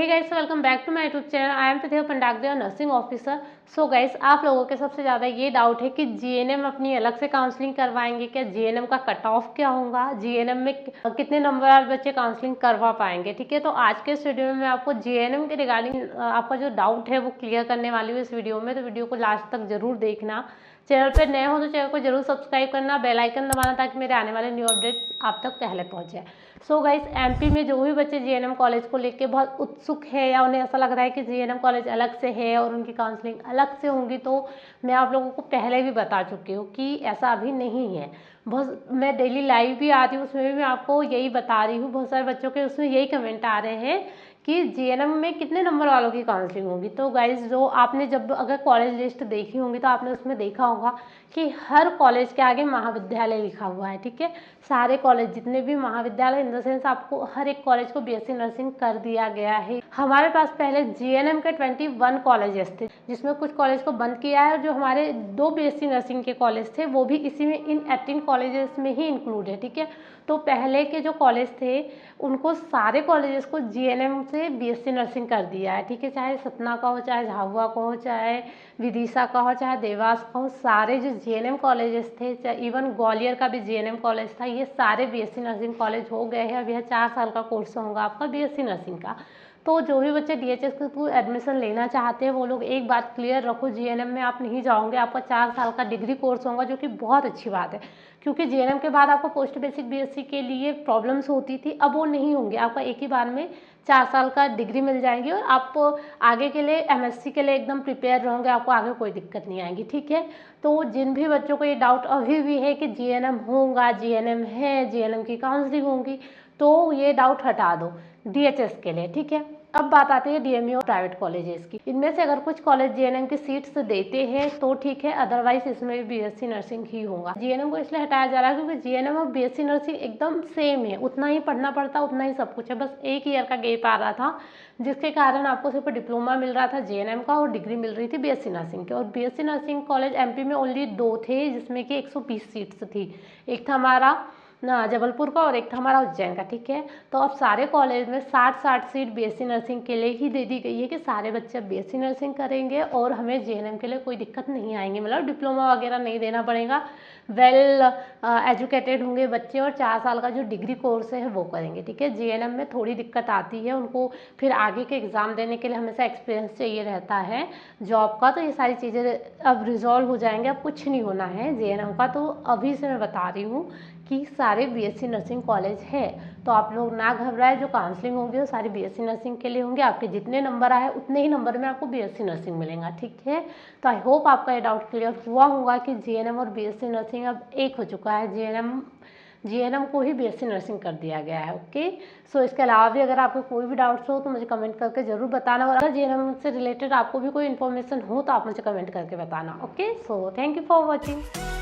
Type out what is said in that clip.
Hey guys, welcome back to my YouTube channel. I am Pratibha Pandagade, nursing officer. So guys, आप लोगों के सबसे ज़्यादा ये डाउट है कि जीएनएम अपनी अलग से काउंसलिंग करवाएंगे क्या, जीएनएम का कट ऑफ क्या होगा, जीएनएम में कितने नंबर वाले बच्चे काउंसलिंग करवा पाएंगे। ठीक है, तो आज के इस वीडियो में मैं आपको जीएनएम के रिगार्डिंग आपका जो डाउट है वो क्लियर करने वाली हूँ इस वीडियो में। तो वीडियो को लास्ट तक जरूर देखना। चैनल पर नए हो तो चैनल को जरूर सब्सक्राइब करना, बेल आइकन दबाना ताकि मेरे आने वाले न्यू अपडेट्स आप तक पहले पहुंच जाए। सो गाइस, एमपी में जो भी बच्चे जीएनएम कॉलेज को लेके बहुत उत्सुक है या उन्हें ऐसा लग रहा है कि जीएनएम कॉलेज अलग से है और उनकी काउंसलिंग अलग से होंगी, तो मैं आप लोगों को पहले भी बता चुकी हूँ कि ऐसा अभी नहीं है। बहुत मैं डेली लाइव भी आती हूँ, उसमें भी मैं आपको यही बता रही हूँ। बहुत सारे बच्चों के उसमें यही कमेंट आ रहे हैं कि जीएनएम में कितने नंबर वालों की काउंसलिंग होगी। तो गाइज, जो आपने जब अगर कॉलेज लिस्ट देखी होंगी तो आपने उसमें देखा होगा कि हर कॉलेज के आगे महाविद्यालय लिखा हुआ है। ठीक है, सारे कॉलेज जितने भी महाविद्यालय इन द सेंस आपको हर एक कॉलेज को बीएससी नर्सिंग कर दिया गया है। हमारे पास पहले जीएनएम के 21 कॉलेजेस थे, जिसमें कुछ कॉलेज को बंद किया है और जो हमारे 2 बीएससी नर्सिंग के कॉलेज थे वो भी इसी में इन 18 कॉलेजेस में ही इंक्लूड है। ठीक है, तो पहले के जो कॉलेज थे उनको सारे कॉलेजेस को जीएनएम से बीएससी नर्सिंग कर दिया है। ठीक है, चाहे सतना का हो, चाहे झाबुआ का हो, चाहे विदिशा का हो, चाहे देवास का हो, सारे जो जीएनएम कॉलेजेस थे, चाहे इवन ग्वालियर का भी जीएनएम कॉलेज था, ये सारे बीएससी नर्सिंग कॉलेज हो गए हैं। अब यह 4 साल का कोर्स होगा आपका बीएससी नर्सिंग का। तो जो भी बच्चे डीएचएस के थ्रू एडमिशन लेना चाहते हैं वो लोग एक बात क्लियर रखो, जीएनएम में आप नहीं जाओगे। आपका 4 साल का डिग्री कोर्स होगा, जो कि बहुत अच्छी बात है, क्योंकि जीएनएम के बाद आपको पोस्ट बेसिक बीएससी के लिए प्रॉब्लम्स होती थी, अब वो नहीं होंगे। आपका एक ही बार में 4 साल का डिग्री मिल जाएंगी और आप आगे के लिए एमएससी के लिए एकदम प्रिपेयर रहोगे, आपको आगे कोई दिक्कत नहीं आएगी। ठीक है, तो जिन भी बच्चों को ये डाउट अभी भी है कि जीएनएम होगा, जीएनएम है, जीएनएम की काउंसलिंग होगी, तो ये डाउट हटा दो डीएचएस के लिए। ठीक है, अब बात आती है डीएमयू और प्राइवेट कॉलेजेस की। इनमें से अगर कुछ कॉलेज जीएनएम की सीट्स देते हैं तो ठीक है, अदरवाइज इसमें भी बीएससी नर्सिंग ही होगा। जीएनएम को इसलिए हटाया जा रहा है क्योंकि जीएनएम और बीएससी नर्सिंग एकदम सेम है, उतना ही पढ़ना पड़ता, उतना ही सब कुछ है, बस एक ईयर का गैप आ रहा था, जिसके कारण आपको सिर्फ डिप्लोमा मिल रहा था जीएनएम का और डिग्री मिल रही थी बीएससी नर्सिंग की। और बीएससी नर्सिंग कॉलेज एमपी में ओनली 2 थे, जिसमें कि 120 सीट्स थी। एक था हमारा ना जबलपुर का और एक था हमारा उज्जैन का। ठीक है, तो अब सारे कॉलेज में 60-60 सीट बीएससी नर्सिंग के लिए ही दे दी गई है कि सारे बच्चे बीएससी नर्सिंग करेंगे और हमें जीएनएम के लिए कोई दिक्कत नहीं आएंगी, मतलब डिप्लोमा वगैरह नहीं देना पड़ेगा। वेल एजुकेटेड होंगे बच्चे और 4 साल का जो डिग्री कोर्स है वो करेंगे। ठीक है, जीएनएम में थोड़ी दिक्कत आती है, उनको फिर आगे के एग्ज़ाम देने के लिए हमेशा एक्सपीरियंस चाहिए रहता है जॉब का, तो ये सारी चीज़ें अब रिजॉल्व हो जाएंगे, अब कुछ नहीं होना है जीएनएम का। तो अभी से मैं बता रही हूँ कि सारे बीएससी नर्सिंग कॉलेज है, तो आप लोग ना घबराएं। जो काउंसलिंग होगी वो सारी बीएससी नर्सिंग के लिए होंगे, आपके जितने नंबर आए उतने ही नंबर में आपको बीएससी नर्सिंग मिलेगा। ठीक है, तो आई होप आपका ये डाउट क्लियर हुआ होगा कि जीएनएम और बीएससी नर्सिंग अब एक हो चुका है, जीएनएम को ही बीएससी नर्सिंग कर दिया गया है। ओके, सो इसके अलावा भी अगर आपको कोई भी डाउट्स हो तो मुझे कमेंट करके ज़रूर बताना, और अगर जीएनएम से रिलेटेड आपको भी कोई इन्फॉर्मेशन हो तो आप मुझे कमेंट करके बताना। Okay, so thank you for watching.